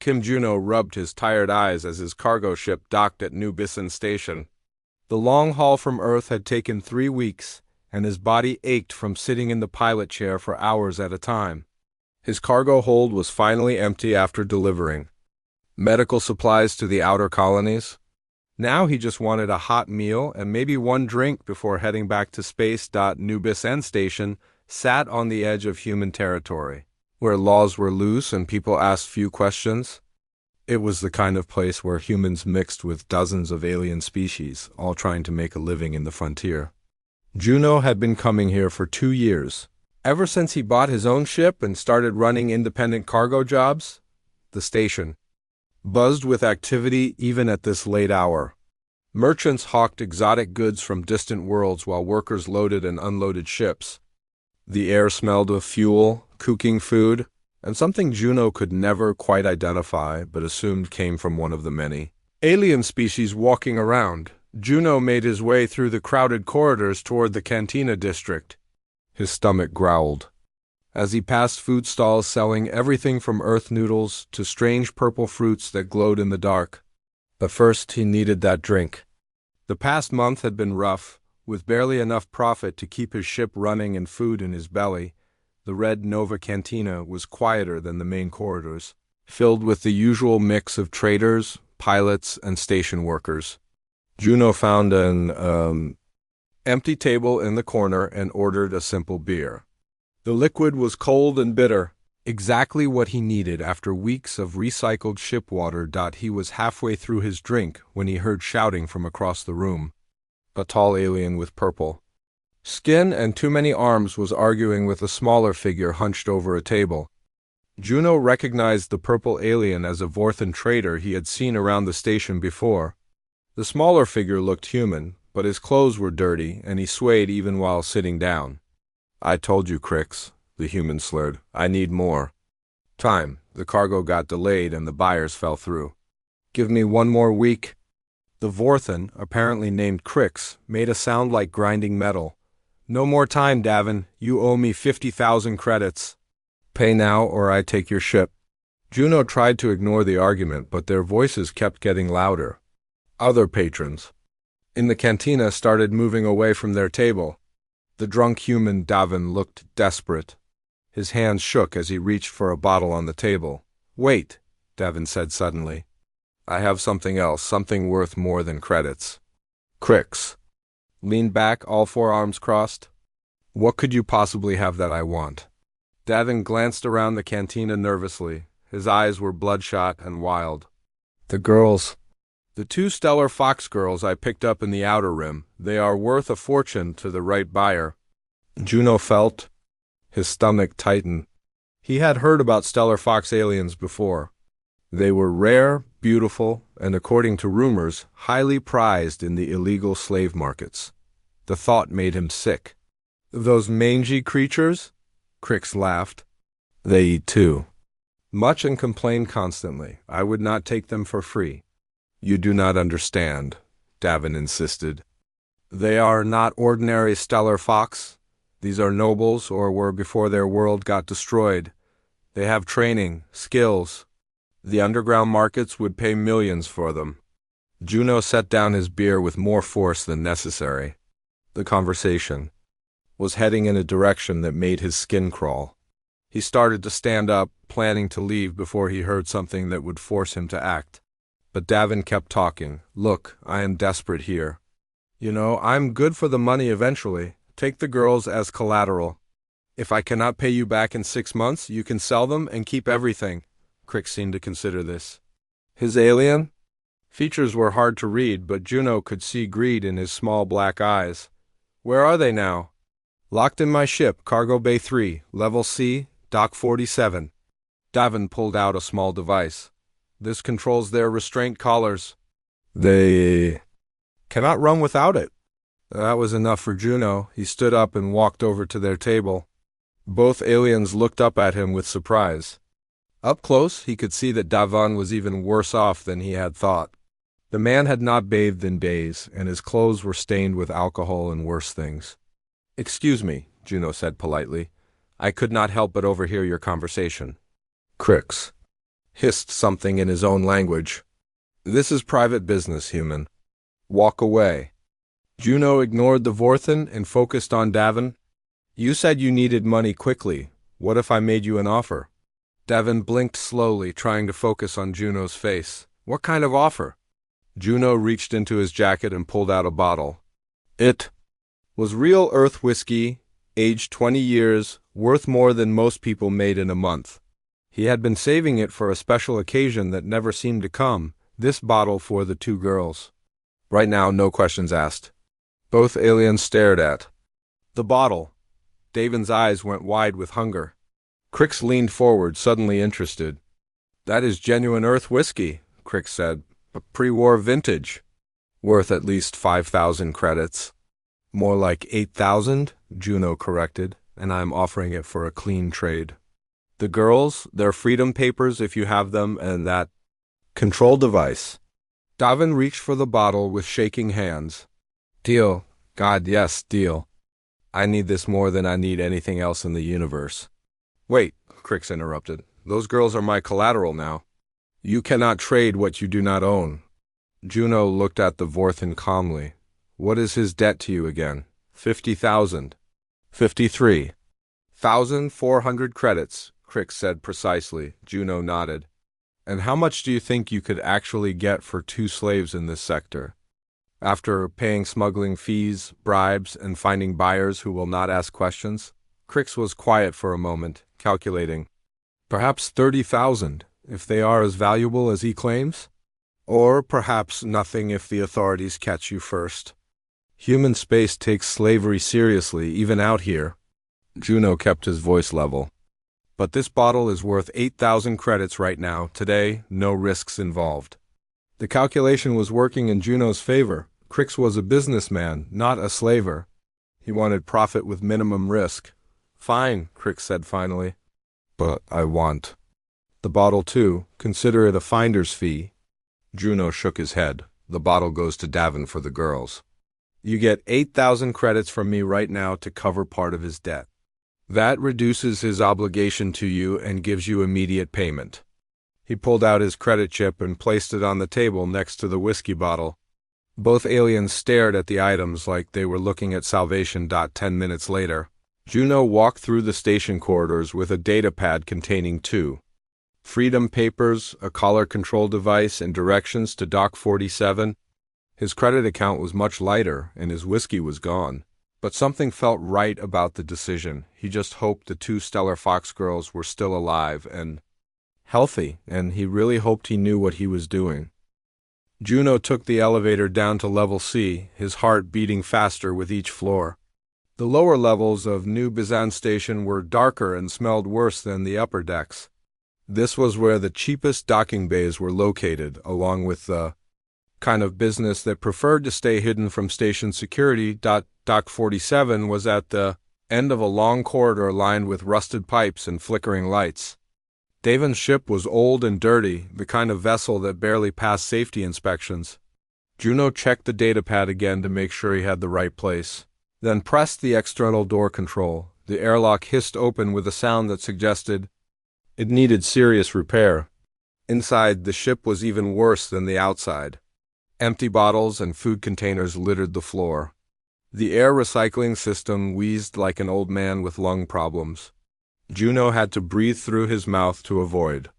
Kim Juno rubbed his tired eyes as his cargo ship docked at New Bison Station. The long haul from Earth had taken 3 weeks, and his body ached from sitting in the pilot chair for hours at a time. His cargo hold was finally empty after delivering medical supplies to the outer colonies. Now he just wanted a hot meal and maybe one drink before heading back to space. New Bison Station sat on the edge of human territory, where laws were loose and people asked few questions. It was the kind of place where humans mixed with dozens of alien species, all trying to make a living in the frontier. Juno had been coming here for 2 years. Ever since he bought his own ship and started running independent cargo jobs, the station buzzed with activity even at this late hour. Merchants hawked exotic goods from distant worlds while workers loaded and unloaded ships. The air smelled of fuel, cooking food, and something Juno could never quite identify but assumed came from one of the many alien species walking around. Juno made his way through the crowded corridors toward the Cantina district. His stomach growled as he passed food stalls selling everything from earth noodles to strange purple fruits that glowed in the dark. But first he needed that drink. The past month had been rough, with barely enough profit to keep his ship running and food in his belly. The red Nova Cantina was quieter than the main corridors, filled with the usual mix of traders, pilots, and station workers. Juno found an empty table in the corner and ordered a simple beer. The liquid was cold and bitter, exactly what he needed after weeks of recycled ship water. He was halfway through his drink when he heard shouting from across the room. A tall alien with purple skin and too many arms was arguing with a smaller figure hunched over a table. Juno recognized the purple alien as a Vorthan trader he had seen around the station before. The smaller figure looked human, but his clothes were dirty and he swayed even while sitting down. "I told you, Crix," the human slurred. "I need more time. The cargo got delayed and the buyers fell through. Give me 1 more week." The Vorthan, apparently named Crix, made a sound like grinding metal. "No more time, Davin. You owe me 50,000 credits. Pay now or I take your ship." Juno tried to ignore the argument, but their voices kept getting louder. Other patrons in the cantina started moving away from their table. The drunk human Davin looked desperate. His hands shook as he reached for a bottle on the table. "Wait," Davin said suddenly. "I have something else, something worth more than credits." Crix leaned back, all 4 arms crossed. "What could you possibly have that I want?" Davin glanced around the cantina nervously. His eyes were bloodshot and wild. "The girls. The 2 stellar fox girls I picked up in the Outer Rim. They are worth a fortune to the right buyer." Juno felt his stomach tighten. He had heard about stellar fox aliens before. They were rare, beautiful, and according to rumors, highly prized in the illegal slave markets. The thought made him sick. "Those mangy creatures?" Crix laughed. "They eat too much and complain constantly. I would not take them for free." "You do not understand," Davin insisted. "They are not ordinary stellar fox. These are nobles, or were before their world got destroyed. They have training, skills. The underground markets would pay millions for them." Juno set down his beer with more force than necessary. The conversation was heading in a direction that made his skin crawl. He started to stand up, planning to leave before he heard something that would force him to act. But Davin kept talking. "Look, I am desperate here. You know, I'm good for the money eventually. Take the girls as collateral. If I cannot pay you back in 6 months, you can sell them and keep everything." Crix seemed to consider this. His alien features were hard to read, but Juno could see greed in his small black eyes. "Where are they now?" "Locked in my ship, Cargo Bay 3, Level C, Dock 47. Davin pulled out a small device. "This controls their restraint collars. They cannot run without it." That was enough for Juno. He stood up and walked over to their table. Both aliens looked up at him with surprise. Up close, he could see that Davin was even worse off than he had thought. The man had not bathed in days, and his clothes were stained with alcohol and worse things. "Excuse me," Juno said politely. "I could not help but overhear your conversation." Crix hissed something in his own language. This is private business, human. Walk away. Juno ignored the Vorthan and focused on Davin. You said you needed money quickly. What if I made you an offer? Davin blinked slowly, trying to focus on Juno's face. What kind of offer? Juno reached into his jacket and pulled out a bottle. It was real earth whiskey, aged 20 years, worth more than most people made in a month. He had been saving it for a special occasion that never seemed to come, this bottle for the two girls. Right now, no questions asked. Both aliens stared at the bottle. Davin's eyes went wide with hunger. Crix leaned forward, suddenly interested. That is genuine earth whiskey, Crix said, but pre-war vintage. Worth at least 5,000 credits. More like 8,000, Juno corrected, and I'm offering it for a clean trade. The girls, their freedom papers if you have them, and that control device. Davin reached for the bottle with shaking hands. Deal. God, yes, deal. I need this more than I need anything else in the universe. Wait, Crix interrupted. Those girls are my collateral now. You cannot trade what you do not own. Juno looked at the Vorthan calmly. What is his debt to you again? 50,000. 53,400 credits, Crix said precisely. Juno nodded. And how much do you think you could actually get for 2 slaves in this sector? After paying smuggling fees, bribes, and finding buyers who will not ask questions? Crix was quiet for a moment, calculating. Perhaps 30,000, if they are as valuable as he claims? Or perhaps nothing if the authorities catch you first. Human space takes slavery seriously, even out here. Juno kept his voice level. But this bottle is worth 8,000 credits right now. Today, no risks involved. The calculation was working in Juno's favor. Crix was a businessman, not a slaver. He wanted profit with minimum risk. Fine, Crix said finally. But I want the bottle too. Consider it a finder's fee. Juno shook his head. The bottle goes to Davin for the girls. You get 8,000 credits from me right now to cover part of his debt. That reduces his obligation to you and gives you immediate payment. He pulled out his credit chip and placed it on the table next to the whiskey bottle. Both aliens stared at the items like they were looking at Salvation. 10 minutes later, Juno walked through the station corridors with a datapad containing 2 freedom papers, a collar control device, and directions to Dock 47. His credit account was much lighter, and his whiskey was gone. But something felt right about the decision. He just hoped the 2 Stellar Fox girls were still alive and healthy, and he really hoped he knew what he was doing. Juno took the elevator down to level C, his heart beating faster with each floor. The lower levels of New Bizan Station were darker and smelled worse than the upper decks. This was where the cheapest docking bays were located, along with the kind of business that preferred to stay hidden from station security. Dock 47 was at the end of a long corridor lined with rusted pipes and flickering lights. Davin's ship was old and dirty, the kind of vessel that barely passed safety inspections. Juno checked the datapad again to make sure he had the right place, then pressed the external door control. The airlock hissed open with a sound that suggested it needed serious repair. Inside, the ship was even worse than the outside. Empty bottles and food containers littered the floor. The air recycling system wheezed like an old man with lung problems. Juno had to breathe through his mouth to avoid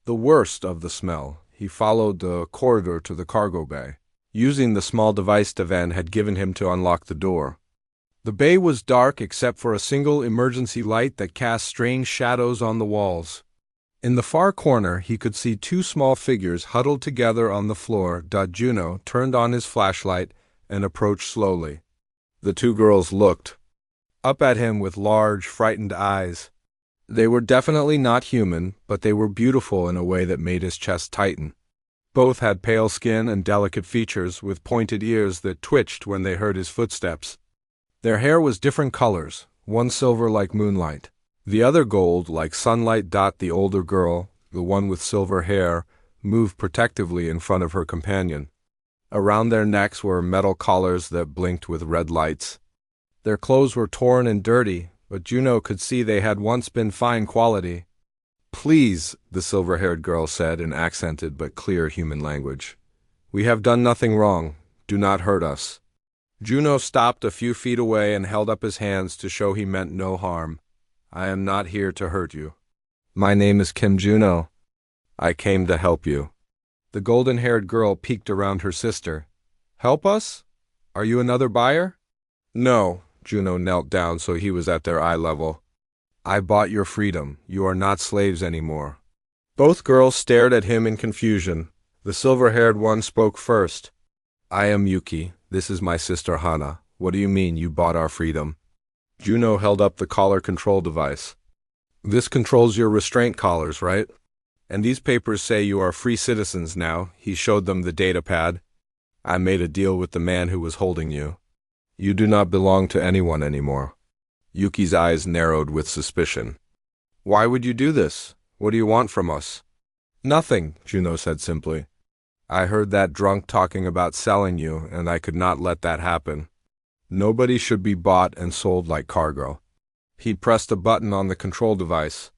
the worst of the smell. He followed the corridor to the cargo bay, using the small device Davin had given him to unlock the door. The bay was dark except for a single emergency light that cast strange shadows on the walls. In the far corner, he could see 2 small figures huddled together on the floor. Juno turned on his flashlight and approached slowly. The 2 girls looked up at him with large, frightened eyes. They were definitely not human, but they were beautiful in a way that made his chest tighten. Both had pale skin and delicate features, with pointed ears that twitched when they heard his footsteps. Their hair was different colors, one silver like moonlight, the other gold like sunlight. The older girl, the one with silver hair, moved protectively in front of her companion. Around their necks were metal collars that blinked with red lights. Their clothes were torn and dirty, but Juno could see they had once been fine quality. Please, the silver-haired girl said in accented but clear human language. We have done nothing wrong. Do not hurt us. Juno stopped a few feet away and held up his hands to show he meant no harm. I am not here to hurt you. My name is Kim Juno. I came to help you. The golden-haired girl peeked around her sister. Help us? Are you another buyer? No. Juno knelt down so he was at their eye level. I bought your freedom. You are not slaves anymore. Both girls stared at him in confusion. The silver-haired one spoke first. I am Yuki. This is my sister Hana. What do you mean you bought our freedom? Juno held up the collar control device. This controls your restraint collars, right? And these papers say you are free citizens now. He showed them the data pad. I made a deal with the man who was holding you. You do not belong to anyone anymore. Yuki's eyes narrowed with suspicion. Why would you do this? What do you want from us? Nothing, Juno said simply. I heard that drunk talking about selling you, and I could not let that happen. Nobody should be bought and sold like cargo. He pressed a button on the control device.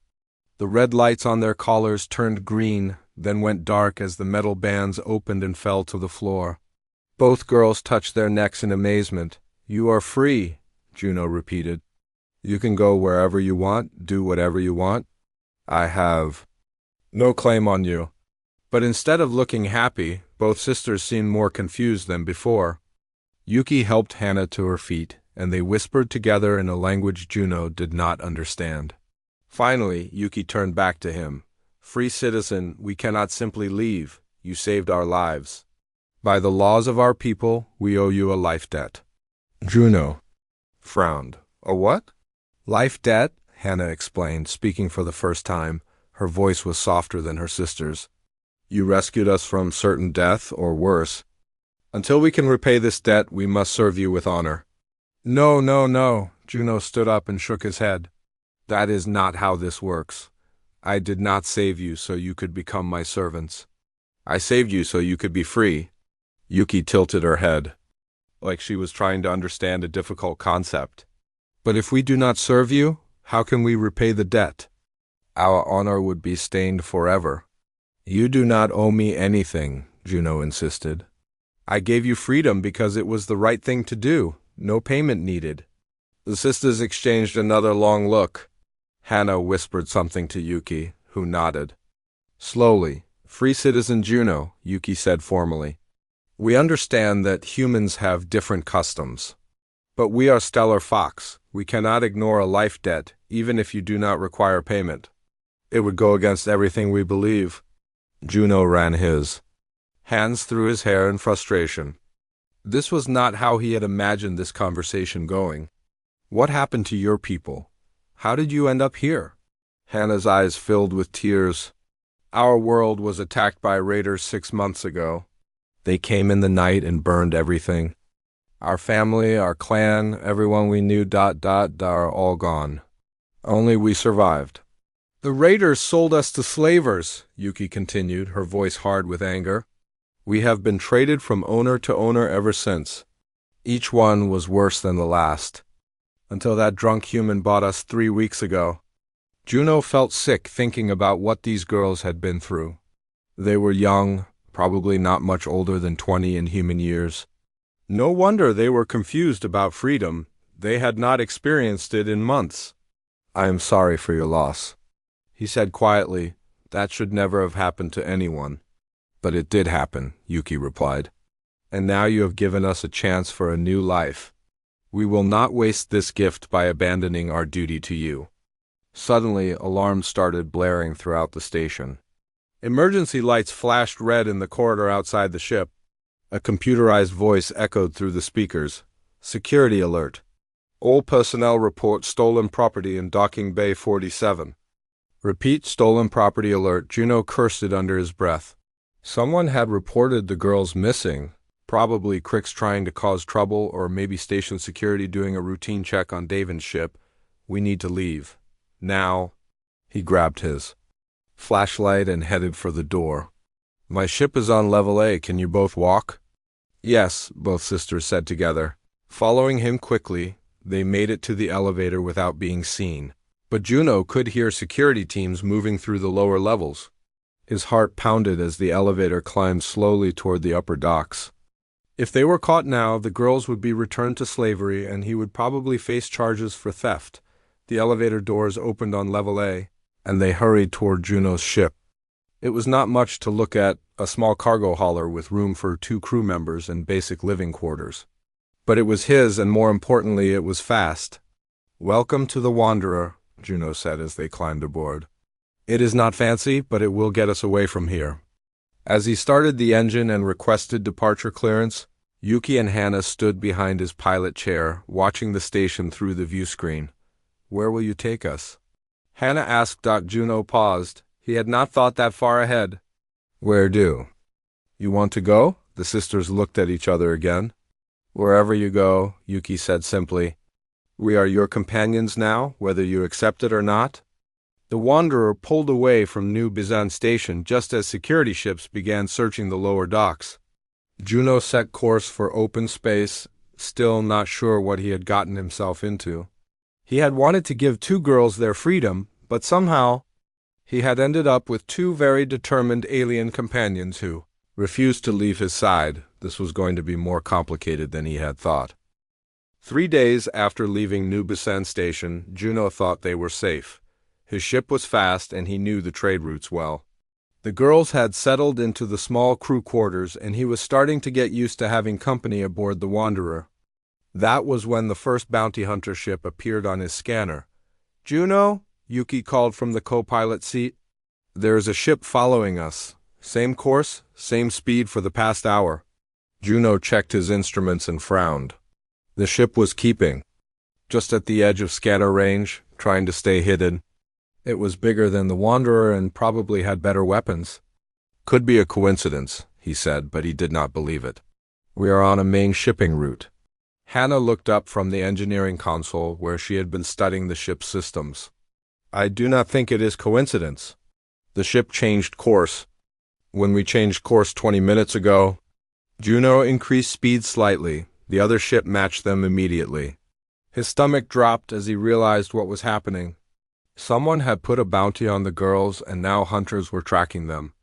The red lights on their collars turned green, then went dark as the metal bands opened and fell to the floor. Both girls touched their necks in amazement. You are free, Juno repeated. You can go wherever you want, do whatever you want. I have no claim on you. But instead of looking happy, both sisters seemed more confused than before. Yuki helped Hana to her feet, and they whispered together in a language Juno did not understand. Finally, Yuki turned back to him. Free citizen, we cannot simply leave. You saved our lives. By the laws of our people, we owe you a life debt. Juno frowned. A what? Life debt, Hana explained, speaking for the first time. Her voice was softer than her sister's. You rescued us from certain death, or worse. Until we can repay this debt, we must serve you with honor. No, no, no. Juno stood up and shook his head. That is not how this works. I did not save you so you could become my servants. I saved you so you could be free. Yuki tilted her head, like she was trying to understand a difficult concept. But if we do not serve you, how can we repay the debt? Our honor would be stained forever. You do not owe me anything, Juno insisted. I gave you freedom because it was the right thing to do. No payment needed. The sisters exchanged another long look. Hana whispered something to Yuki, who nodded. Slowly, Free Citizen Juno, Yuki said formally. We understand that humans have different customs. But we are Stellar Fox. We cannot ignore a life debt, even if you do not require payment. It would go against everything we believe. Juno ran his hands through his hair in frustration. This was not how he had imagined this conversation going. What happened to your people? How did you end up here? Hana's eyes filled with tears. Our world was attacked by raiders 6 months ago. They came in the night and burned everything. Our family, our clan, everyone we knew, are all gone. Only we survived. The raiders sold us to slavers, Yuki continued, her voice hard with anger. We have been traded from owner to owner ever since. Each one was worse than the last. Until that drunk human bought us 3 weeks ago. Juno felt sick thinking about what these girls had been through. They were young, probably not much older than 20 in human years. No wonder they were confused about freedom. They had not experienced it in months. I am sorry for your loss, he said quietly. That should never have happened to anyone. But it did happen, Yuki replied. And now you have given us a chance for a new life. We will not waste this gift by abandoning our duty to you. Suddenly, alarms started blaring throughout the station. Emergency lights flashed red in the corridor outside the ship. A computerized voice echoed through the speakers. Security alert. All personnel report stolen property in Docking Bay 47. Repeat stolen property alert. Juno cursed it under his breath. Someone had reported the girls missing. Probably Crick's trying to cause trouble, or maybe station security doing a routine check on Davin's ship. We need to leave. Now. He grabbed his flashlight and headed for the door. My ship is on level A. Can you both walk? Yes, both sisters said together. Following him quickly, they made it to the elevator without being seen. but Juno could hear security teams moving through the lower levels. His heart pounded as the elevator climbed slowly toward the upper docks. If they were caught now, the girls would be returned to slavery and he would probably face charges for theft. The elevator doors opened on level A, and they hurried toward Juno's ship. It was not much to look at, a small cargo hauler with room for 2 crew members and basic living quarters. But it was his, and more importantly, it was fast. "Welcome to the Wanderer," Juno said as they climbed aboard. "It is not fancy, but it will get us away from here." As he started the engine and requested departure clearance, Yuki and Hannah stood behind his pilot chair, watching the station through the view screen. "Where will you take us?" Hannah asked. Juno paused. He had not thought that far ahead. "Where do you want to go?" The sisters looked at each other again. "Wherever you go," Yuki said simply. "We are your companions now, whether you accept it or not." The Wanderer pulled away from New Bizan Station just as security ships began searching the lower docks. Juno set course for open space, still not sure what he had gotten himself into. He had wanted to give 2 girls their freedom, but somehow he had ended up with 2 very determined alien companions who refused to leave his side. This was going to be more complicated than he had thought. 3 days after leaving New Bizan Station, Juno thought they were safe. His ship was fast and he knew the trade routes well. The girls had settled into the small crew quarters and he was starting to get used to having company aboard the Wanderer. That was when the first bounty hunter ship appeared on his scanner. "Juno," Yuki called from the co-pilot seat. "There is a ship following us. Same course, same speed for the past hour." Juno checked his instruments and frowned. The ship was keeping just at the edge of scanner range, trying to stay hidden. It was bigger than the Wanderer and probably had better weapons. "Could be a coincidence," he said, but he did not believe it. "We are on a main shipping route." Hannah looked up from the engineering console where she had been studying the ship's systems. "I do not think it is coincidence. The ship changed course. When we changed course 20 minutes ago." Juno increased speed slightly. The other ship matched them immediately. His stomach dropped as he realized what was happening. Someone had put a bounty on the girls and now hunters were tracking them.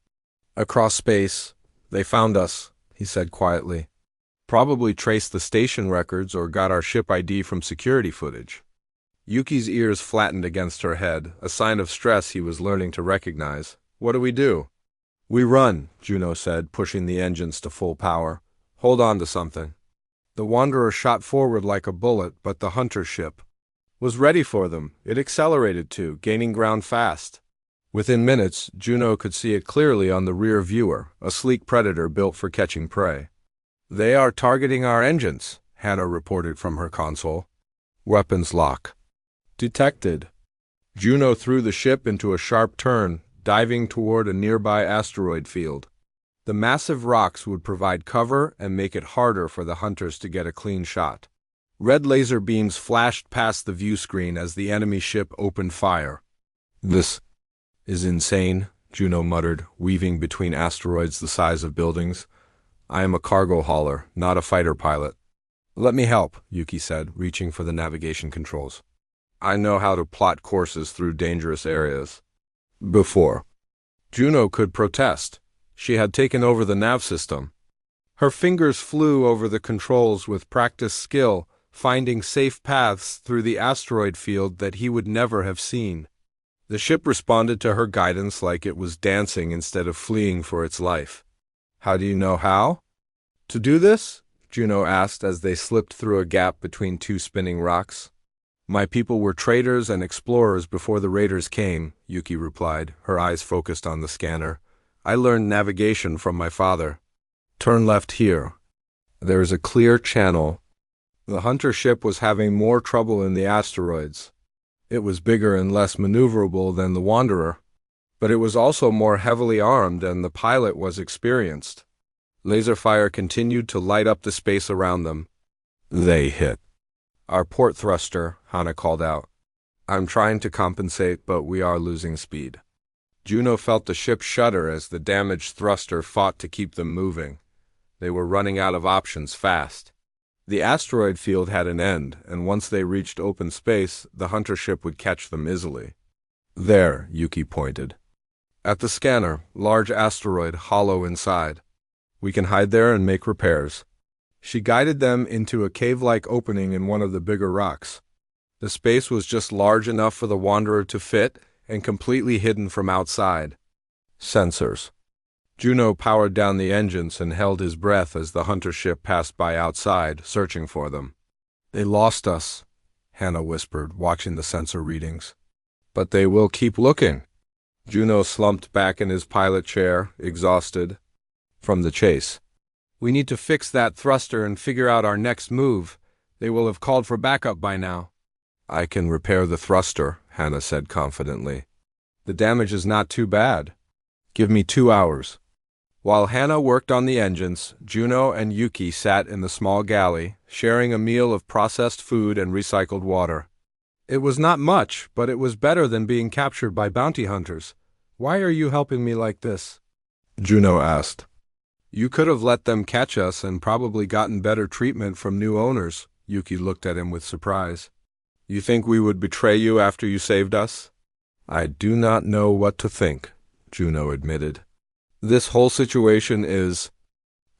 "Across space, they found us," he said quietly. "Probably traced the station records or got our ship ID from security footage." Yuki's ears flattened against her head, a sign of stress he was learning to recognize. "What do we do?" "We run," Juno said, pushing the engines to full power. "Hold on to something." The Wanderer shot forward like a bullet, but the hunter ship was ready for them. It accelerated too, gaining ground fast. Within minutes, Juno could see it clearly on the rear viewer, a sleek predator built for catching prey. "They are targeting our engines," Hannah reported from her console. "Weapons lock detected." Juno threw the ship into a sharp turn, diving toward a nearby asteroid field. The massive rocks would provide cover and make it harder for the hunters to get a clean shot. Red laser beams flashed past the view screen as the enemy ship opened fire. "This is insane," Juno muttered, weaving between asteroids the size of buildings. "I am a cargo hauler, not a fighter pilot." "Let me help," Yuki said, reaching for the navigation controls. "I know how to plot courses through dangerous areas." Before Juno could protest, she had taken over the nav system. Her fingers flew over the controls with practiced skill, finding safe paths through the asteroid field that he would never have seen. The ship responded to her guidance like it was dancing instead of fleeing for its life. "How do you know how to do this?" Juno asked as they slipped through a gap between 2 spinning rocks. "My people were traders and explorers before the raiders came," Yuki replied, her eyes focused on the scanner. "I learned navigation from my father." "Turn left here. There is a clear channel." The hunter ship was having more trouble in the asteroids. It was bigger and less maneuverable than the Wanderer, but it was also more heavily armed and the pilot was experienced. Laser fire continued to light up the space around them. They hit our port thruster, Hannah called out. "I'm trying to compensate, but we are losing speed." Juno felt the ship shudder as the damaged thruster fought to keep them moving. They were running out of options fast. The asteroid field had an end, and once they reached open space, the hunter ship would catch them easily. There, Yuki pointed. At the scanner, large asteroid, hollow inside. We can hide there and make repairs. She guided them into a cave-like opening in one of the bigger rocks. The space was just large enough for the wanderer to fit and completely hidden from outside. Sensors. Juno powered down the engines and held his breath as the hunter ship passed by outside, searching for them. They lost us, Hannah whispered, watching the sensor readings. But they will keep looking. Juno slumped back in his pilot chair, exhausted from the chase. We need to fix that thruster and figure out our next move. They will have called for backup by now. I can repair the thruster, Hannah said confidently. The damage is not too bad. Give me 2 hours. While Hannah worked on the engines, Juno and Yuki sat in the small galley, sharing a meal of processed food and recycled water. It was not much, but it was better than being captured by bounty hunters. Why are you helping me like this? Juno asked. You could have let them catch us and probably gotten better treatment from new owners. Yuki looked at him with surprise. You think we would betray you after you saved us? I do not know what to think, Juno admitted. This whole situation is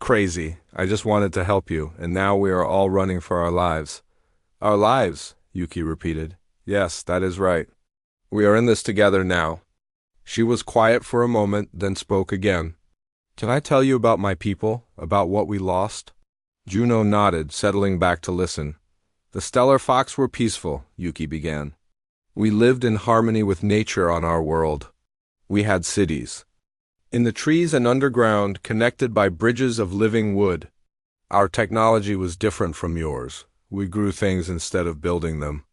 crazy. I just wanted to help you, and now we are all running for our lives. Our lives, Yuki repeated. Yes, that is right. We are in this together now. She was quiet for a moment, then spoke again. Can I tell you about my people, about what we lost? Juno nodded, settling back to listen. The stellar fox were peaceful, Yuki began. We lived in harmony with nature on our world. We had cities. In the trees and underground, connected by bridges of living wood. Our technology was different from yours. We grew things instead of building them.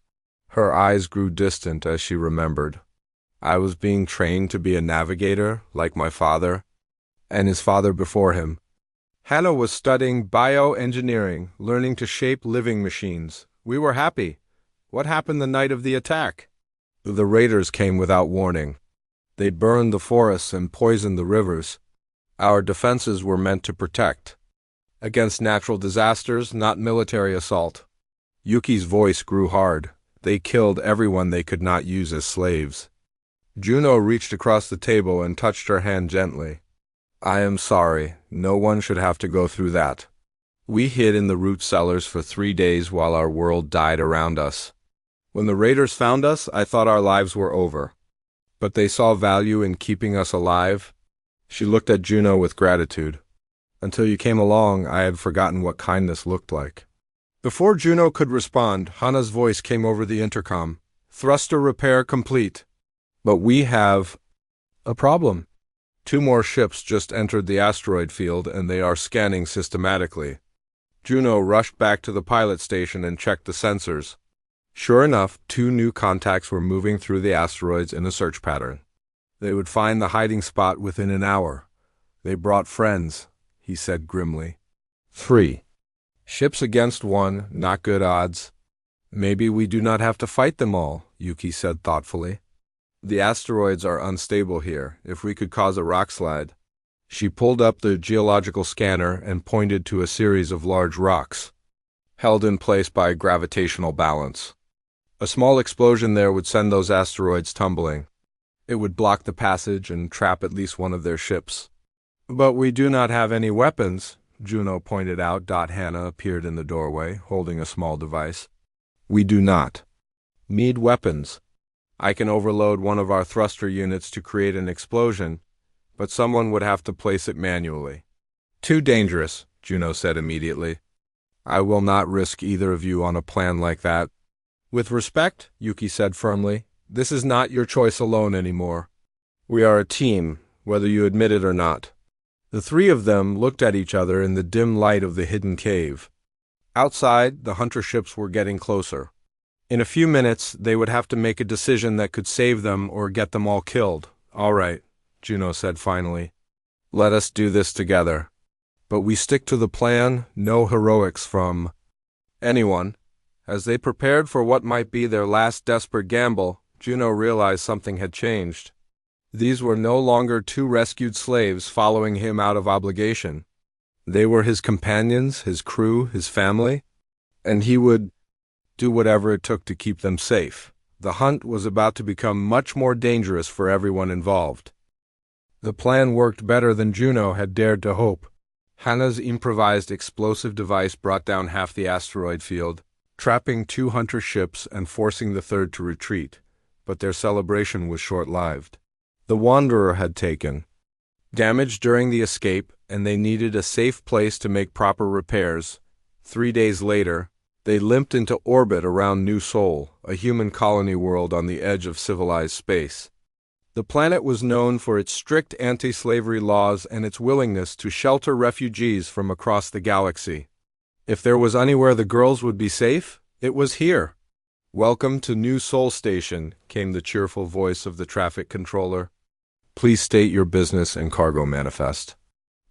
Her eyes grew distant as she remembered. I was being trained to be a navigator, like my father, and his father before him. Hannah was studying bioengineering, learning to shape living machines. We were happy. What happened the night of the attack? The raiders came without warning. They burned the forests and poisoned the rivers. Our defenses were meant to protect. Against natural disasters, not military assault. Yuki's voice grew hard. They killed everyone they could not use as slaves. Juno reached across the table and touched her hand gently. I am sorry. No one should have to go through that. We hid in the root cellars for 3 days while our world died around us. When the raiders found us, I thought our lives were over. But they saw value in keeping us alive. She looked at Juno with gratitude. Until you came along, I had forgotten what kindness looked like. Before Juno could respond, Hannah's voice came over the intercom. Thruster repair complete. But we have a problem. 2 more ships just entered the asteroid field and they are scanning systematically. Juno rushed back to the pilot station and checked the sensors. Sure enough, 2 new contacts were moving through the asteroids in a search pattern. They would find the hiding spot within an hour. They brought friends, he said grimly. 3 ships against 1, not good odds. Maybe we do not have to fight them all, Yuki said thoughtfully. The asteroids are unstable here. If we could cause a rock slide. She pulled up the geological scanner and pointed to a series of large rocks, held in place by gravitational balance. A small explosion there would send those asteroids tumbling. It would block the passage and trap at least one of their ships. But we do not have any weapons, Juno pointed out. Hannah appeared in the doorway, holding a small device. We do not need weapons. I can overload one of our thruster units to create an explosion, but someone would have to place it manually. Too dangerous, Juno said immediately. I will not risk either of you on a plan like that. With respect, Yuki said firmly, this is not your choice alone anymore. We are a team, whether you admit it or not. The 3 of them looked at each other in the dim light of the hidden cave. Outside, the hunter ships were getting closer. In a few minutes, they would have to make a decision that could save them or get them all killed. All right, Juno said finally. Let us do this together. But we stick to the plan, no heroics from anyone. As they prepared for what might be their last desperate gamble, Juno realized something had changed. These were no longer 2 rescued slaves following him out of obligation. They were his companions, his crew, his family. and he would do whatever it took to keep them safe. The hunt was about to become much more dangerous for everyone involved. The plan worked better than Juno had dared to hope. Hannah's improvised explosive device brought down half the asteroid field, trapping 2 hunter ships and forcing the third to retreat, but their celebration was short-lived. The Wanderer had taken damage during the escape, and they needed a safe place to make proper repairs. 3 days later, they limped into orbit around New Sol, a human colony world on the edge of civilized space. The planet was known for its strict anti-slavery laws and its willingness to shelter refugees from across the galaxy. If there was anywhere the girls would be safe, it was here. "Welcome to New Sol Station," came the cheerful voice of the traffic controller. "Please state your business and cargo manifest."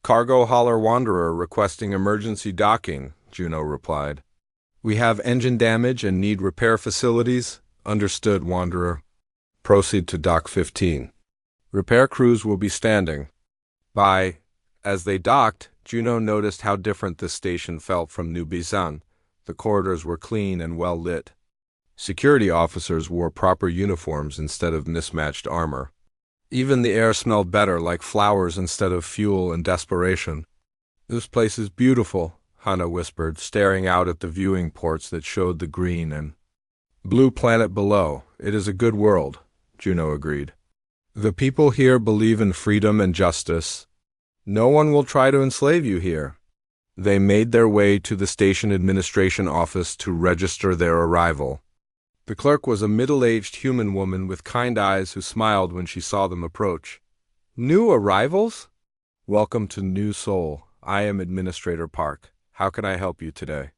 "Cargo hauler Wanderer requesting emergency docking," Juno replied. "We have engine damage and need repair facilities." "Understood, Wanderer. Proceed to Dock 15. Repair crews will be standing by." As they docked, Juno noticed how different this station felt from New Bisan. The corridors were clean and well lit. Security officers wore proper uniforms instead of mismatched armor. Even the air smelled better, like flowers instead of fuel and desperation. "This place is beautiful," Hannah whispered, staring out at the viewing ports that showed the green and blue planet below. "It is a good world," Juno agreed. "The people here believe in freedom and justice. No one will try to enslave you here." They made their way to the station administration office to register their arrival. The clerk was a middle-aged human woman with kind eyes who smiled when she saw them approach. "New arrivals? Welcome to New Sol. I am Administrator Park. How can I help you today?"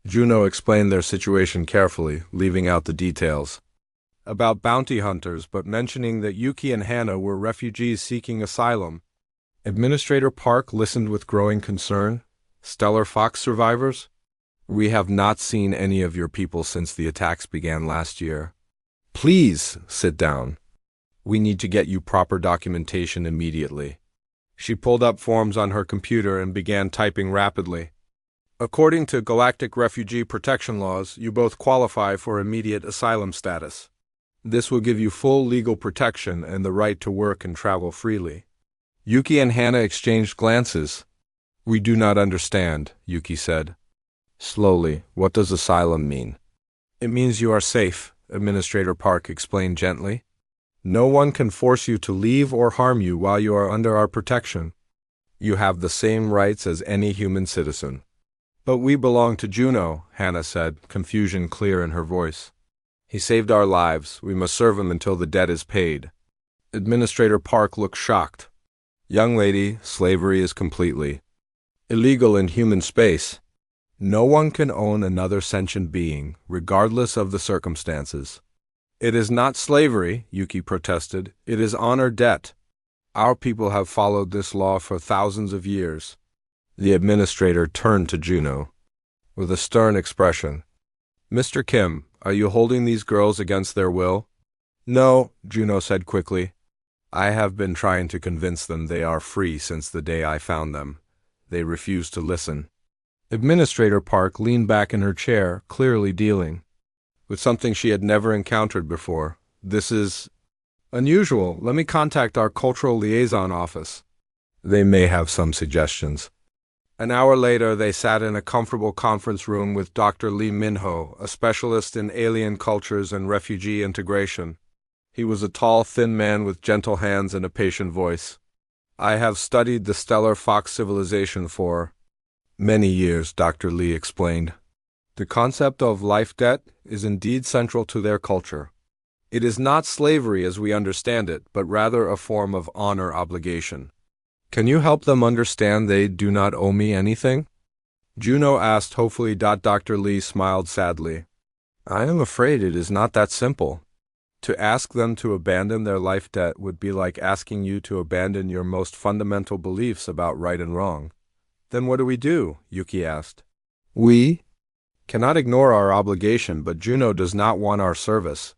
Juno explained their situation carefully, leaving out the details about bounty hunters, but mentioning that Yuki and Hannah were refugees seeking asylum. Administrator Park listened with growing concern. "Stellar Fox survivors? We have not seen any of your people since the attacks began last year. Please sit down. We need to get you proper documentation immediately." She pulled up forms on her computer and began typing rapidly. "According to Galactic Refugee Protection Laws, you both qualify for immediate asylum status. This will give you full legal protection and the right to work and travel freely." Yuki and Hannah exchanged glances. "We do not understand," Yuki said. Slowly, "What does asylum mean?" "It means you are safe," Administrator Park explained gently. "No one can force you to leave or harm you while you are under our protection. You have the same rights as any human citizen." "But we belong to Juno," Hannah said, confusion clear in her voice. "He saved our lives. We must serve him until the debt is paid." Administrator Park looked shocked. "Young lady, slavery is completely illegal in human space. No one can own another sentient being, regardless of the circumstances." "It is not slavery," Yuki protested. "It is honor debt. Our people have followed this law for thousands of years." The administrator turned to Juno with a stern expression. "Mr. Kim, are you holding these girls against their will?" "No," Juno said quickly. "I have been trying to convince them they are free since the day I found them. They refuse to listen." Administrator Park leaned back in her chair, clearly dealing with something she had never encountered before. "This is unusual. Let me contact our cultural liaison office. They may have some suggestions." An hour later, they sat in a comfortable conference room with Dr. Lee Minho, a specialist in alien cultures and refugee integration. He was a tall, thin man with gentle hands and a patient voice. "I have studied the Stellar Fox civilization for many years," Dr. Lee explained. "The concept of life debt is indeed central to their culture. It is not slavery as we understand it, but rather a form of honor obligation. Can you help them understand they do not owe me anything?" Juno asked hopefully. Dr. Lee smiled sadly. "I am afraid it is not that simple. To ask them to abandon their life debt would be like asking you to abandon your most fundamental beliefs about right and wrong." "Then what do we do?" Yuki asked. "We cannot ignore our obligation, but Juno does not want our service."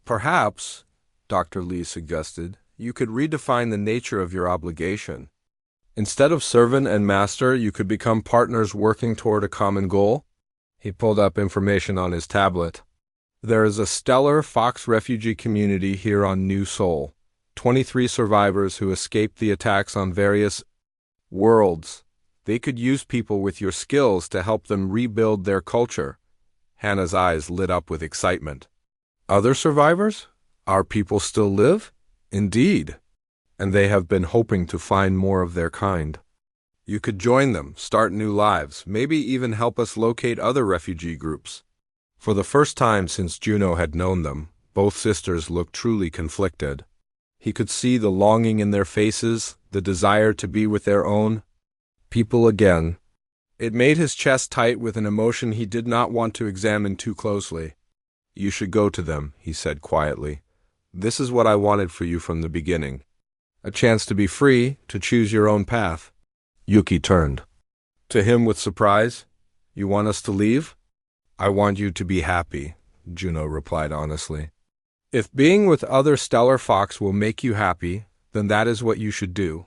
Perhaps," Dr. Lee suggested, "you could redefine the nature of your obligation. Instead of servant and master, you could become partners working toward a common goal." He pulled up information on his tablet. There is a stellar Fox refugee community here on New Sol. 23 survivors who escaped the attacks on various worlds. They could use people with your skills to help them rebuild their culture. Hannah's eyes lit up with excitement. Other survivors? Our people still live? Indeed. And they have been hoping to find more of their kind. You could join them, start new lives, maybe even help us locate other refugee groups. For the first time since Juno had known them, both sisters looked truly conflicted. He could see the longing in their faces, the desire to be with their own people again. It made his chest tight with an emotion he did not want to examine too closely. You should go to them, he said quietly. This is what I wanted for you from the beginning. A chance to be free, to choose your own path. Yuki turned to him with surprise. You want us to leave? I want you to be happy, Juno replied honestly. If being with other stellar fox will make you happy, then that is what you should do.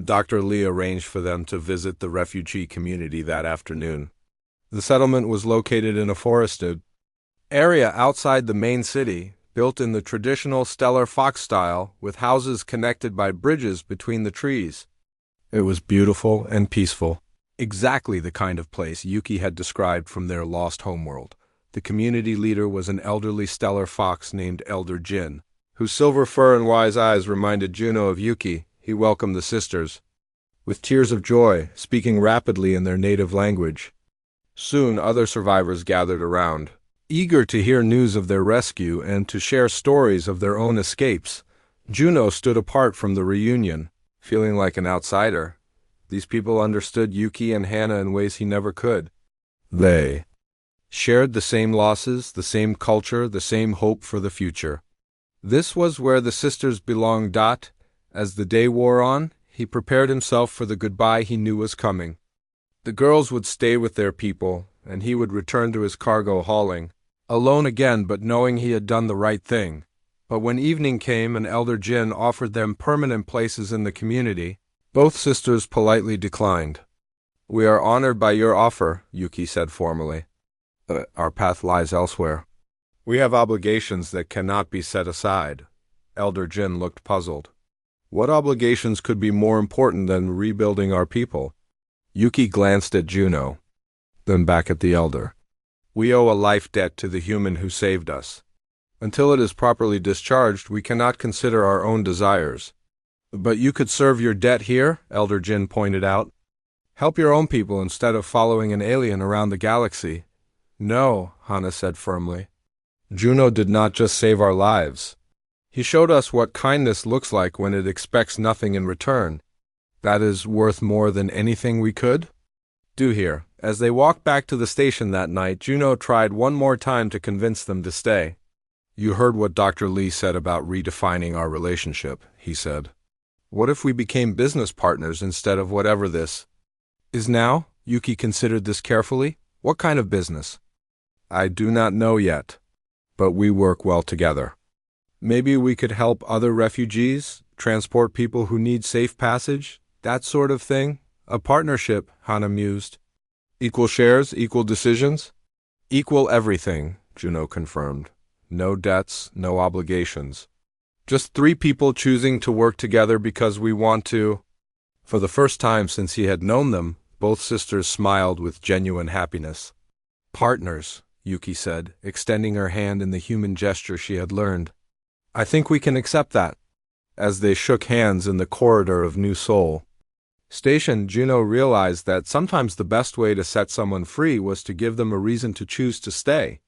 Dr. Lee arranged for them to visit the refugee community that afternoon. The settlement was located in a forested area outside the main city, built in the traditional stellar fox style, with houses connected by bridges between the trees. It was beautiful and peaceful. Exactly the kind of place Yuki had described from their lost homeworld. The community leader was an elderly stellar fox named Elder Jin, whose silver fur and wise eyes reminded Juno of Yuki. He welcomed the sisters with tears of joy, speaking rapidly in their native language. Soon other survivors gathered around, eager to hear news of their rescue and to share stories of their own escapes. Juno stood apart from the reunion, feeling like an outsider. These people understood Yuki and Hannah in ways he never could. They shared the same losses, the same culture, the same hope for the future. This was where the sisters belonged. As the day wore on, he prepared himself for the goodbye he knew was coming. The girls would stay with their people, and he would return to his cargo hauling, alone again but knowing he had done the right thing. But when evening came and Elder Jin offered them permanent places in the community, both sisters politely declined. We are honored by your offer, Yuki said formally. Our path lies elsewhere. We have obligations that cannot be set aside. Elder Jin looked puzzled. What obligations could be more important than rebuilding our people? Yuki glanced at Juno, then back at the elder. We owe a life debt to the human who saved us. Until it is properly discharged, we cannot consider our own desires. But you could serve your debt here, Elder Jin pointed out. Help your own people instead of following an alien around the galaxy. No, Hannah said firmly. Juno did not just save our lives. He showed us what kindness looks like when it expects nothing in return. That is worth more than anything we could do here. As they walked back to the station that night, Juno tried one more time to convince them to stay. You heard what Dr. Lee said about redefining our relationship, he said. What if we became business partners instead of whatever this is now? Yuki considered this carefully. What kind of business? I do not know yet, but we work well together. Maybe we could help other refugees, transport people who need safe passage, that sort of thing. A partnership, Hannah mused. Equal shares, equal decisions? Equal everything, Juno confirmed. No debts, no obligations. Just three people choosing to work together because we want to. For the first time since he had known them, both sisters smiled with genuine happiness. Partners, Yuki said, extending her hand in the human gesture she had learned. I think we can accept that. As they shook hands in the corridor of New Sol Station, Juno realized that sometimes the best way to set someone free was to give them a reason to choose to stay.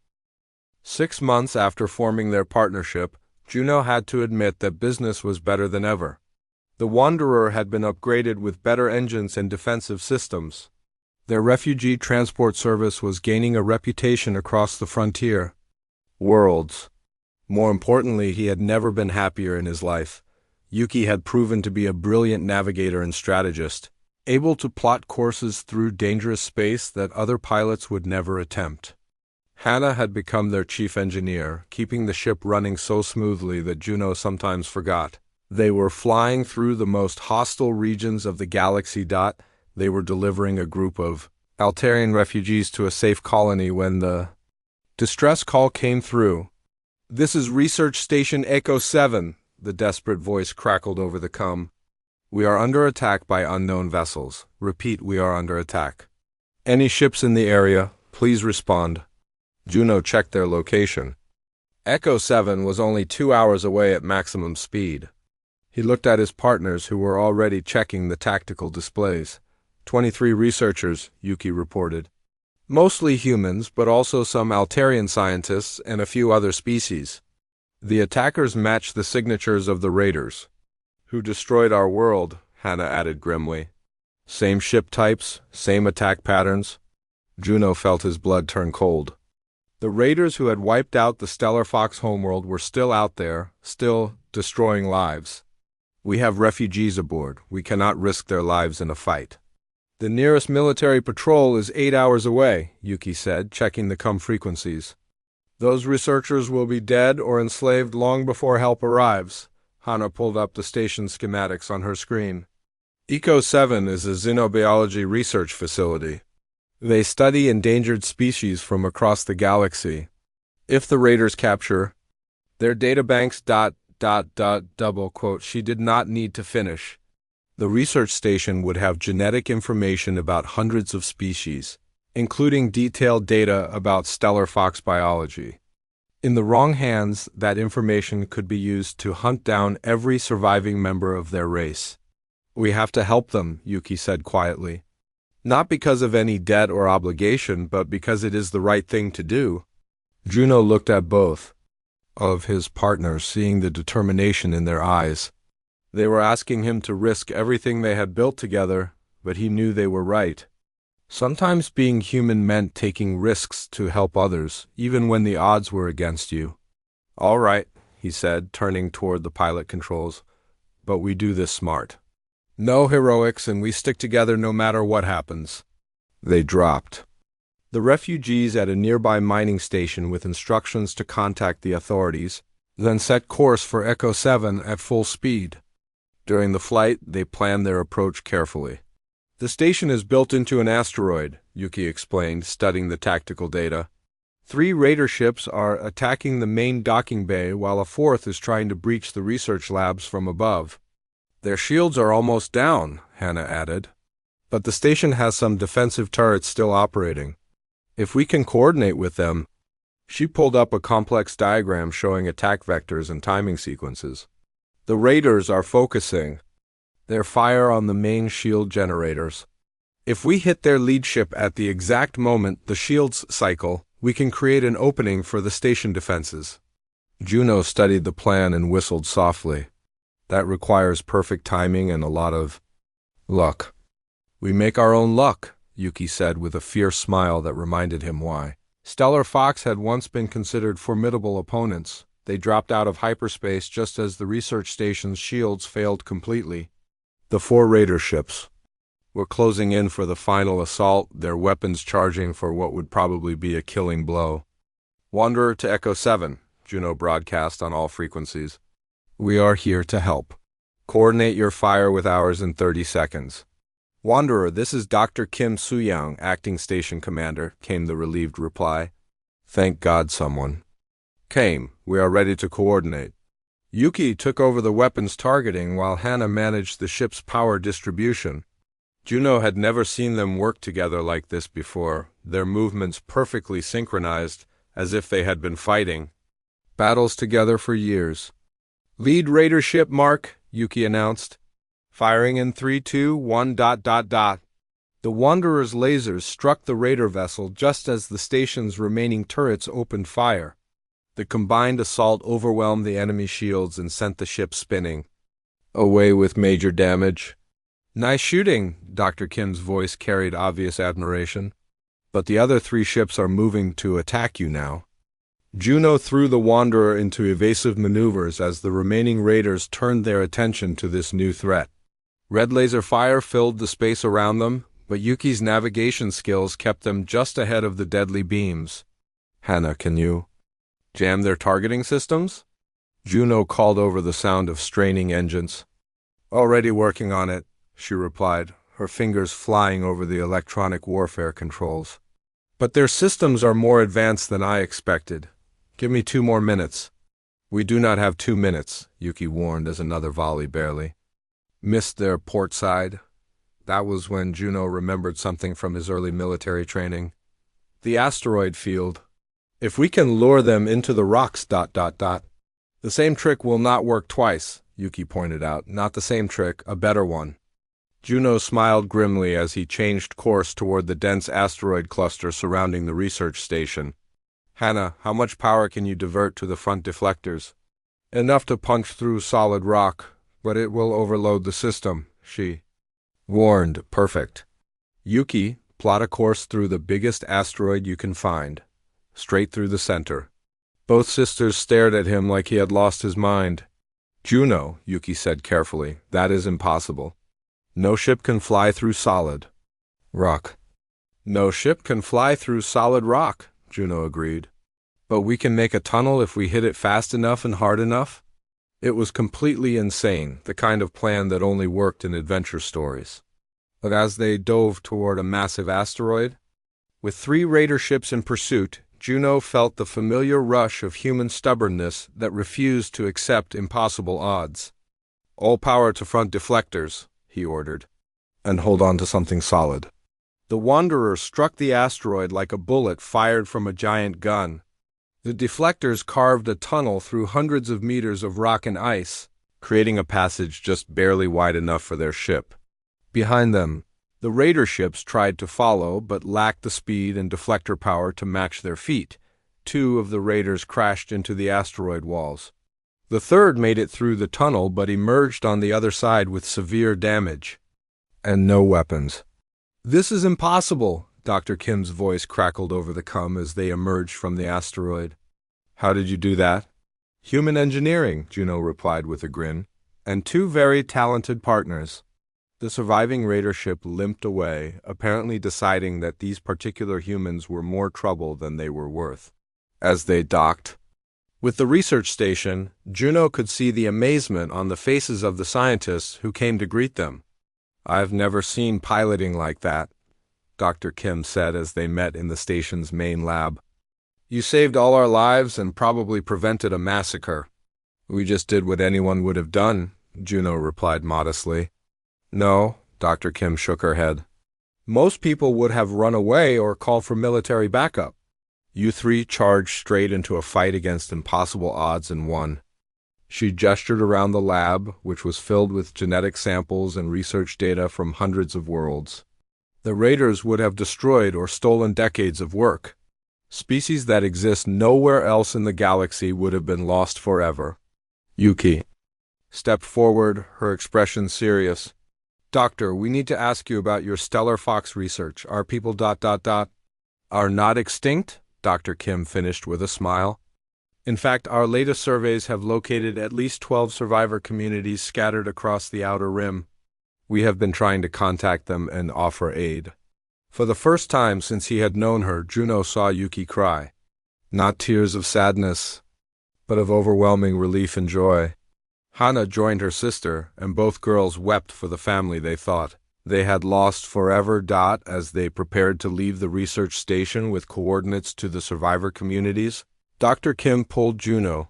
6 months after forming their partnership, Juno had to admit that business was better than ever. The Wanderer had been upgraded with better engines and defensive systems. Their refugee transport service was gaining a reputation across the frontier worlds. More importantly, he had never been happier in his life. Yuki had proven to be a brilliant navigator and strategist, able to plot courses through dangerous space that other pilots would never attempt. Hannah had become their chief engineer, keeping the ship running so smoothly that Juno sometimes forgot. They were flying through the most hostile regions of the galaxy. They were delivering a group of Altarian refugees to a safe colony when the distress call came through. "This is Research Station Echo 7, the desperate voice crackled over the comm. "We are under attack by unknown vessels. Repeat, we are under attack. Any ships in the area, please respond." Juno checked their location. Echo 7 was only 2 hours away at maximum speed. He looked at his partners who were already checking the tactical displays. 23 researchers, Yuki reported. Mostly humans, but also some Altarian scientists and a few other species. The attackers matched the signatures of the raiders, who destroyed our world, Hannah added grimly. Same ship types, same attack patterns. Juno felt his blood turn cold. The raiders who had wiped out the Stellar Fox homeworld were still out there, still destroying lives. "We have refugees aboard. We cannot risk their lives in a fight." "The nearest military patrol is 8 hours away," Yuki said, checking the comm frequencies. "Those researchers will be dead or enslaved long before help arrives." Hannah pulled up the station schematics on her screen. Eco 7 is a xenobiology research facility. They study endangered species from across the galaxy. If the raiders capture their databanks ... double quote, she did not need to finish. The research station would have genetic information about hundreds of species, including detailed data about stellar fox biology. In the wrong hands, that information could be used to hunt down every surviving member of their race. "We have to help them," Yuki said quietly. "Not because of any debt or obligation, but because it is the right thing to do." Juno looked at both of his partners, seeing the determination in their eyes. They were asking him to risk everything they had built together, but he knew they were right. Sometimes being human meant taking risks to help others, even when the odds were against you. "All right," he said, turning toward the pilot controls, "but we do this smart. No heroics, and we stick together no matter what happens." They dropped the refugees at a nearby mining station with instructions to contact the authorities, then set course for Echo 7 at full speed. During the flight, they planned their approach carefully. "The station is built into an asteroid," Yuki explained, studying the tactical data. 3 raider ships are attacking the main docking bay, while a 4th is trying to breach the research labs from above. "Their shields are almost down," Hannah added. "But the station has some defensive turrets still operating. If we can coordinate with them..." She pulled up a complex diagram showing attack vectors and timing sequences. "The raiders are focusing their fire on the main shield generators. If we hit their lead ship at the exact moment the shields cycle, we can create an opening for the station defenses." Juno studied the plan and whistled softly. "That requires perfect timing and a lot of luck." "We make our own luck," Yuki said with a fierce smile that reminded him why. Stellar Fox had once been considered formidable opponents. They dropped out of hyperspace just as the research station's shields failed completely. The 4 raider ships were closing in for the final assault, their weapons charging for what would probably be a killing blow. "Wanderer to Echo 7, Juno broadcast on all frequencies. "We are here to help. Coordinate your fire with ours in 30 seconds. "Wanderer, this is Dr. Kim Suyang, acting station commander," came the relieved reply. "Thank God someone came. We are ready to coordinate." Yuki took over the weapons targeting while Hannah managed the ship's power distribution. Juno had never seen them work together like this before, their movements perfectly synchronized, as if they had been fighting battles together for years. "Lead raider ship mark," Yuki announced. "Firing in 3, 2, 1... The Wanderer's lasers struck the raider vessel just as the station's remaining turrets opened fire. The combined assault overwhelmed the enemy shields and sent the ship spinning away with major damage. "Nice shooting," Dr. Kim's voice carried obvious admiration. "But the other 3 ships are moving to attack you now." Juno threw the Wanderer into evasive maneuvers as the remaining raiders turned their attention to this new threat. Red laser fire filled the space around them, but Yuki's navigation skills kept them just ahead of the deadly beams. "Hannah, can you jam their targeting systems?" Juno called over the sound of straining engines. "Already working on it," she replied, her fingers flying over the electronic warfare controls. But their systems are more advanced than I expected. Give me 2 more minutes. We do not have 2 minutes, Yuki warned as another volley barely missed their port side. That was when Juno remembered something from his early military training. The asteroid field. If we can lure them into the rocks, The same trick will not work twice, Yuki pointed out. Not the same trick, a better one. Juno smiled grimly as he changed course toward the dense asteroid cluster surrounding the research station. Hannah, how much power can you divert to the front deflectors? Enough to punch through solid rock, but it will overload the system, she warned. Perfect. Yuki, plot a course through the biggest asteroid you can find. Straight through the center. Both sisters stared at him like he had lost his mind. Juno, Yuki said carefully, that is impossible. No ship can fly through solid rock. No ship can fly through solid rock, Juno agreed. But we can make a tunnel if we hit it fast enough and hard enough? It was completely insane, the kind of plan that only worked in adventure stories. But as they dove toward a massive asteroid, with 3 raider ships in pursuit, Juno felt the familiar rush of human stubbornness that refused to accept impossible odds. All power to front deflectors, he ordered, and hold on to something solid. The Wanderer struck the asteroid like a bullet fired from a giant gun. The deflectors carved a tunnel through hundreds of meters of rock and ice, creating a passage just barely wide enough for their ship. Behind them, the raider ships tried to follow but lacked the speed and deflector power to match their feet. 2 of the raiders crashed into the asteroid walls. The third made it through the tunnel but emerged on the other side with severe damage. And no weapons. This is impossible, Dr. Kim's voice crackled over the cum as they emerged from the asteroid. How did you do that? Human engineering, Juno replied with a grin, and 2 very talented partners. The surviving raider ship limped away, apparently deciding that these particular humans were more trouble than they were worth. As they docked with the research station, Juno could see the amazement on the faces of the scientists who came to greet them. I've never seen piloting like that, Dr. Kim said as they met in the station's main lab. You saved all our lives and probably prevented a massacre. We just did what anyone would have done, Juno replied modestly. No, Dr. Kim shook her head. Most people would have run away or called for military backup. You 3 charged straight into a fight against impossible odds and won. She gestured around the lab, which was filled with genetic samples and research data from hundreds of worlds. The raiders would have destroyed or stolen decades of work. Species that exist nowhere else in the galaxy would have been lost forever. Yuki stepped forward, her expression serious. Doctor, we need to ask you about your stellar fox research. Our people ... are not extinct? Dr. Kim finished with a smile. In fact, our latest surveys have located at least 12 survivor communities scattered across the outer rim. We have been trying to contact them and offer aid. For the first time since he had known her, Juno saw Yuki cry. Not tears of sadness, but of overwhelming relief and joy. Hana joined her sister, and both girls wept for the family they thought they had lost forever. As they prepared to leave the research station with coordinates to the survivor communities, Dr. Kim pulled Juno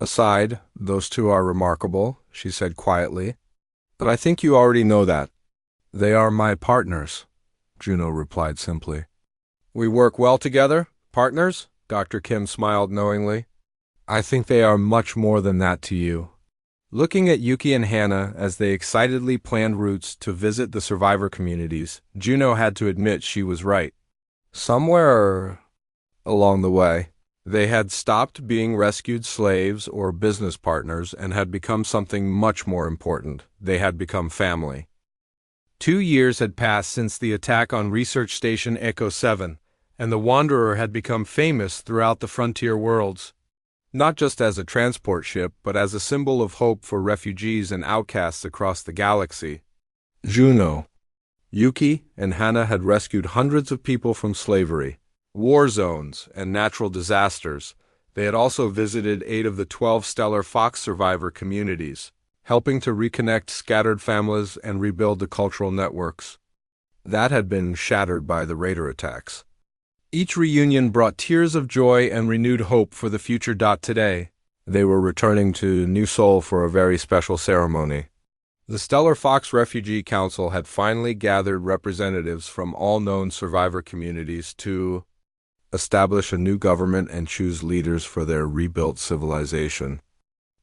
aside. Those 2 are remarkable, she said quietly. But I think you already know that. They are my partners, Juno replied simply. We work well together? Partners? Dr. Kim smiled knowingly. I think they are much more than that to you. Looking at Yuki and Hana as they excitedly planned routes to visit the survivor communities, Juno had to admit she was right. Somewhere along the way, they had stopped being rescued slaves or business partners and had become something much more important. They had become family. 2 years had passed since the attack on Research Station Echo 7, and the Wanderer had become famous throughout the frontier worlds. Not just as a transport ship, but as a symbol of hope for refugees and outcasts across the galaxy. Juno, Yuki, and Hana had rescued hundreds of people from slavery, war zones, and natural disasters. They had also visited 8 of the 12 stellar fox survivor communities. helping to reconnect scattered families and rebuild the cultural networks that had been shattered by the raider attacks. Each reunion brought tears of joy and renewed hope for the future. Today, they were returning to New Seoul for a very special ceremony. The Stellar Fox Refugee Council had finally gathered representatives from all known survivor communities to establish a new government and choose leaders for their rebuilt civilization.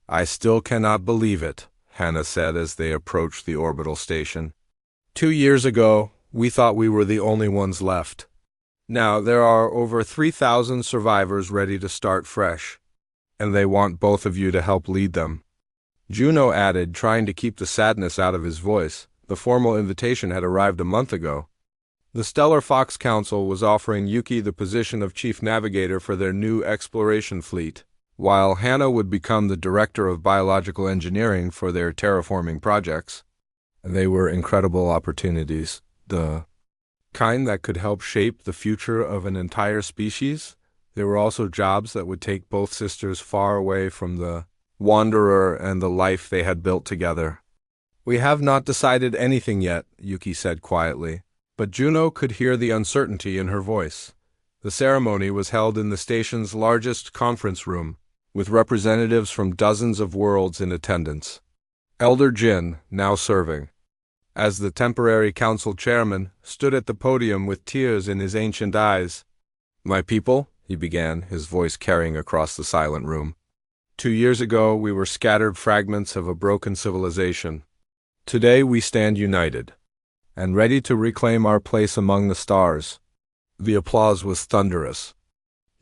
"I still cannot believe it," Hannah said as they approached the orbital station. 2 years ago, we thought we were the only ones left. Now there are over 3,000 survivors ready to start fresh, and they want both of you to help lead them." Juno added, trying to keep the sadness out of his voice. The formal invitation had arrived a month ago. The Stellar Fox Council was offering Yuki the position of chief navigator for their new exploration fleet, while Hannah would become the director of biological engineering for their terraforming projects. They were incredible opportunities, the kind that could help shape the future of an entire species. There were also jobs that would take both sisters far away from the Wanderer and the life they had built together. "We have not decided anything yet," Yuki said quietly, but Juno could hear the uncertainty in her voice. The ceremony was held in the station's largest conference room, with representatives from dozens of worlds in attendance. Elder Jin, now serving as the temporary council chairman, stood at the podium with tears in his ancient eyes. "My people," he began, his voice carrying across the silent room. 2 years ago, we were scattered fragments of a broken civilization. Today, we stand united and ready to reclaim our place among the stars." The applause was thunderous.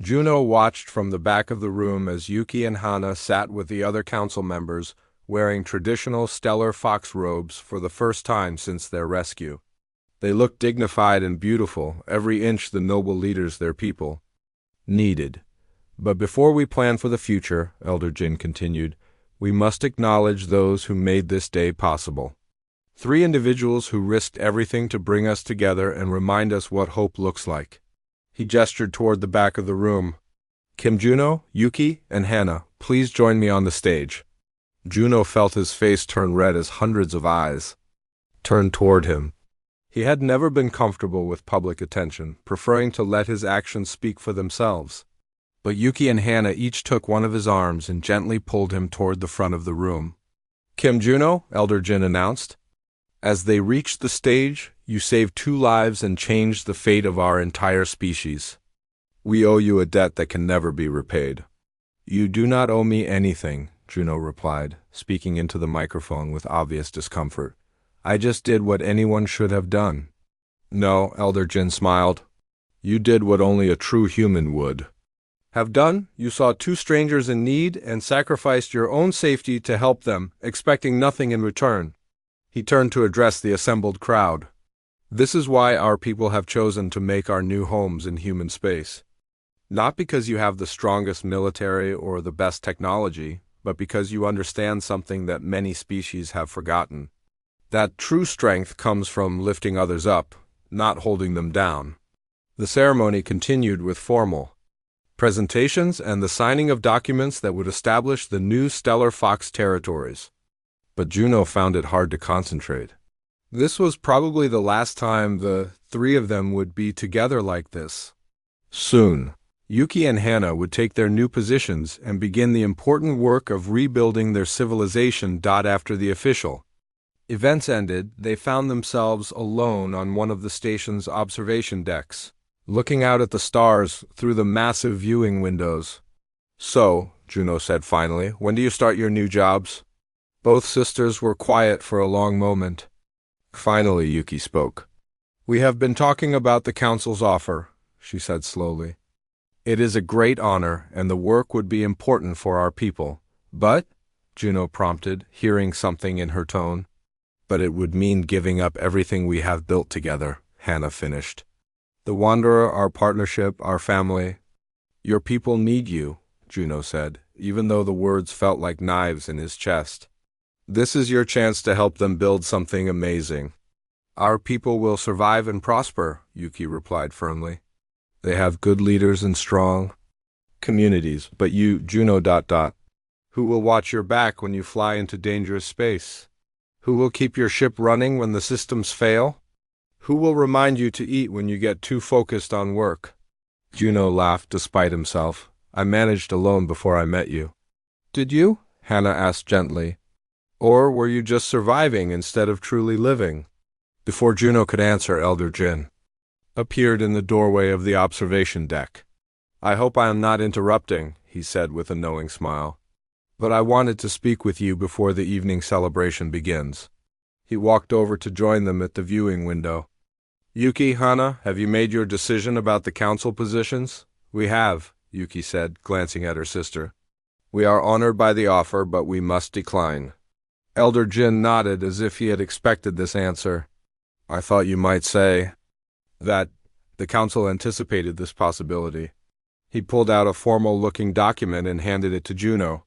Juno watched from the back of the room as Yuki and Hana sat with the other council members, wearing traditional stellar fox robes for the first time since their rescue. They looked dignified and beautiful, every inch the noble leaders their people needed. "But before we plan for the future," Elder Jin continued, "we must acknowledge those who made this day possible. 3 individuals who risked everything to bring us together and remind us what hope looks like." He gestured toward the back of the room. "Kim Juno, Yuki, and Hannah, please join me on the stage." Juno felt his face turn red as hundreds of eyes turned toward him. He had never been comfortable with public attention, preferring to let his actions speak for themselves. But Yuki and Hannah each took one of his arms and gently pulled him toward the front of the room. "Kim Juno," Elder Jin announced. "As they reached the stage, you saved 2 lives and changed the fate of our entire species. We owe you a debt that can never be repaid." "You do not owe me anything," Juno replied, speaking into the microphone with obvious discomfort. "I just did what anyone should have done." "No," Elder Jin smiled. "You did what only a true human would have done. You saw 2 strangers in need and sacrificed your own safety to help them, expecting nothing in return." He turned to address the assembled crowd. "This is why our people have chosen to make our new homes in human space. Not because you have the strongest military or the best technology, but because you understand something that many species have forgotten. That true strength comes from lifting others up, not holding them down." The ceremony continued with formal presentations and the signing of documents that would establish the new Stellar Fox territories. But Juno found it hard to concentrate. This was probably the last time the 3 of them would be together like this. Soon, Yuki and Hannah would take their new positions and begin the important work of rebuilding their civilization. After the official events ended, they found themselves alone on one of the station's observation decks, looking out at the stars through the massive viewing windows. "So," Juno said finally, "when do you start your new jobs?" Both sisters were quiet for a long moment. Finally, Yuki spoke. "We have been talking about the council's offer," she said slowly. "It is a great honor, and the work would be important for our people. But," Juno prompted, hearing something in her tone. "But it would mean giving up everything we have built together," Hannah finished. "The Wanderer, our partnership, our family." "Your people need you," Juno said, even though the words felt like knives in his chest. "This is your chance to help them build something amazing." "Our people will survive and prosper," Yuki replied firmly. "They have good leaders and strong communities, but you, Juno. Who will watch your back when you fly into dangerous space? Who will keep your ship running when the systems fail? Who will remind you to eat when you get too focused on work? Juno laughed despite himself. I managed alone before I met you. Did you? Hannah asked gently. Or were you just surviving instead of truly living? Before Juno could answer, Elder Jin appeared in the doorway of the observation deck. I hope I am not interrupting, he said with a knowing smile. But I wanted to speak with you before the evening celebration begins. He walked over to join them at the viewing window. Yuki, Hana, have you made your decision about the council positions? We have, Yuki said, glancing at her sister. We are honored by the offer, but we must decline. Elder Jin nodded as if he had expected this answer. I thought you might say that the council anticipated this possibility. He pulled out a formal-looking document and handed it to Juno.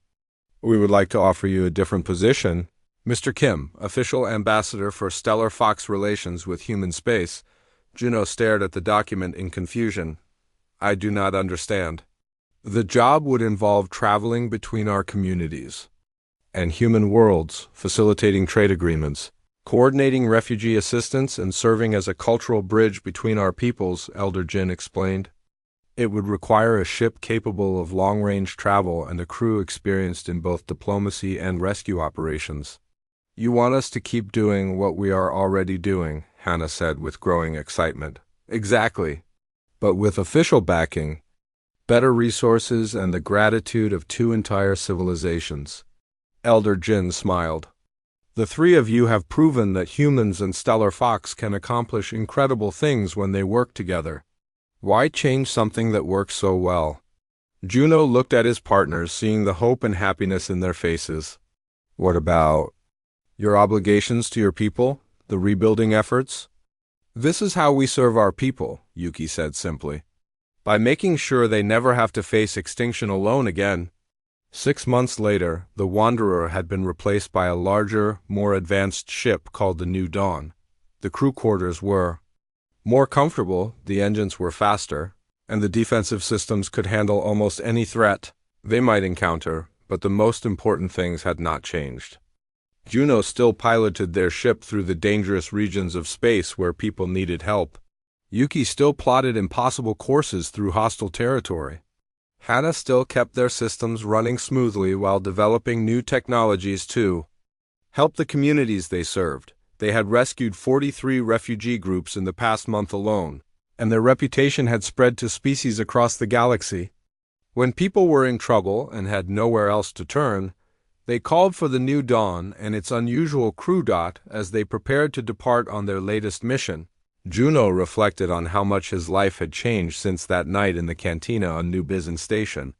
We would like to offer you a different position. Mr. Kim, official ambassador for Stellar Fox relations with human space. Juno stared at the document in confusion. I do not understand. The job would involve traveling between our communities and human worlds, facilitating trade agreements, coordinating refugee assistance, and serving as a cultural bridge between our peoples, Elder Jin explained. It would require a ship capable of long-range travel and a crew experienced in both diplomacy and rescue operations. You want us to keep doing what we are already doing, Hannah said with growing excitement. Exactly. But with official backing, better resources, and the gratitude of two entire civilizations. Elder Jin smiled. The three of you have proven that humans and Stellar Fox can accomplish incredible things when they work together. Why change something that works so well? Juno looked at his partners, seeing the hope and happiness in their faces. What about your obligations to your people, the rebuilding efforts? This is how we serve our people, Yuki said simply. By making sure they never have to face extinction alone again. 6 months later, the Wanderer had been replaced by a larger, more advanced ship called the New Dawn. The crew quarters were more comfortable, the engines were faster, and the defensive systems could handle almost any threat they might encounter, but the most important things had not changed. Juno still piloted their ship through the dangerous regions of space where people needed help. Yuki still plotted impossible courses through hostile territory. Hannah still kept their systems running smoothly while developing new technologies to help the communities they served. They had rescued 43 refugee groups in the past month alone, and their reputation had spread to species across the galaxy. When people were in trouble and had nowhere else to turn, they called for the New Dawn and its unusual crew dot as they prepared to depart on their latest mission. Juno reflected on how much his life had changed since that night in the cantina on New Bizen Station.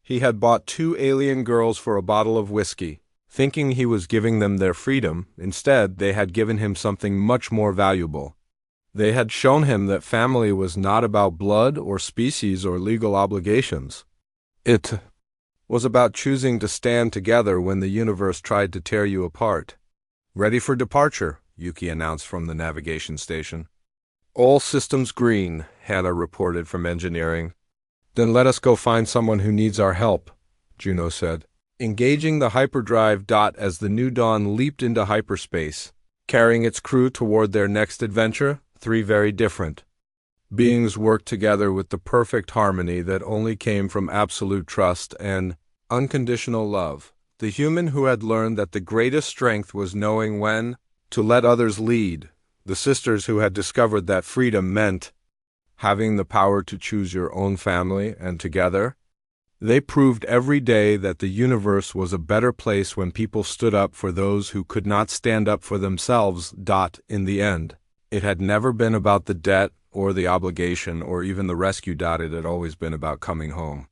He had bought 2 alien girls for a bottle of whiskey, thinking he was giving them their freedom. Instead, they had given him something much more valuable. They had shown him that family was not about blood or species or legal obligations. It was about choosing to stand together when the universe tried to tear you apart. Ready for departure, Yuki announced from the navigation station. All systems green, Hannah reported from engineering. Then let us go find someone who needs our help, Juno said, engaging the hyperdrive dot as the New Dawn leaped into hyperspace, carrying its crew toward their next adventure. 3 very different beings worked together with the perfect harmony that only came from absolute trust and unconditional love. The human who had learned that the greatest strength was knowing when to let others lead. The sisters who had discovered that freedom meant having the power to choose your own family, and together, they proved every day that the universe was a better place when people stood up for those who could not stand up for themselves. In the end, it had never been about the debt or the obligation or even the rescue. It had always been about coming home.